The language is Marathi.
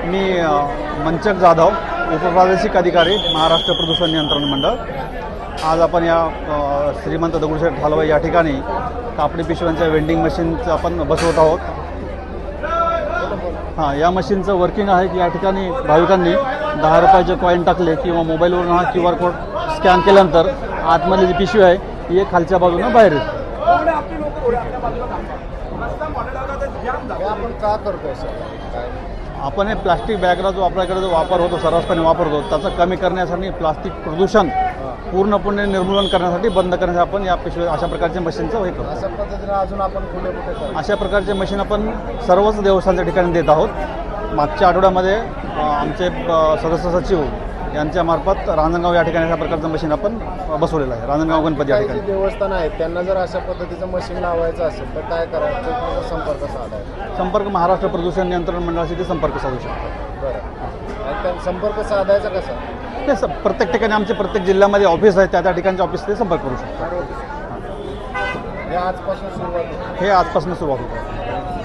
मी मंचक जाधव, उपप्रादेशिक अधिकारी, महाराष्ट्र प्रदूषण नियंत्रण मंडळ। आज आपण या श्रीमंत दगडूशेठ हलवाई या ठिकाणी कापडी पिशव्यांच्या वेंडिंग मशीनचं आपण बसवत आहोत। हां, या मशीनचं वर्किंग आहे की या ठिकाणी भाविकांनी 10 रुपयाचे कॉईन टाकले किंवा मोबाईलवरून हा QR कोड स्कॅन केल्यानंतर आतमधली जी पिशवी आहे ती एक खालच्या बाजूनं बाहेर येते। आपण का करतोय सर? आपण हे प्लास्टिक बॅगला जो आपल्याकडे जो वापर होतो, सर्रासपणे वापरतो, त्याचं कमी करण्यासाठी, प्लास्टिक प्रदूषण पूर्णपणे निर्मूलन करण्यासाठी, बंद करण्यासाठी आपण या पिशवी अशा प्रकारच्या मशीनचं हे करतो। अशा पद्धतीने अजून आपण कुठे कुठे अशा प्रकारचे मशीन आपण सर्वच देवस्थानच्या ठिकाणी देत आहोत। मागच्या आठवड्यामध्ये आमचे सदस्य सचिव यांच्यामार्फत रांजणगाव या ठिकाणी अशा प्रकारचं मशीन आपण बसवलेलं आहे। रांजणगाव गणपती या ठिकाणी देवस्थान आहेत त्यांना जर अशा पद्धतीचं मशीन लावायचं असेल तर काय करायचं? संपर्क साधायचा? संपर्क महाराष्ट्र प्रदूषण नियंत्रण मंडळाशी ते संपर्क साधू शकतो। बरं, आणि त्या संपर्क साधायचा कसा? ते प्रत्येक ठिकाणी आमचे प्रत्येक जिल्ह्यामध्ये ऑफिस आहे, त्या ठिकाणचे ऑफिस ते संपर्क करू शकतो। हे आजपासून सुरुवात हे आजपासून सुरुवात होतं।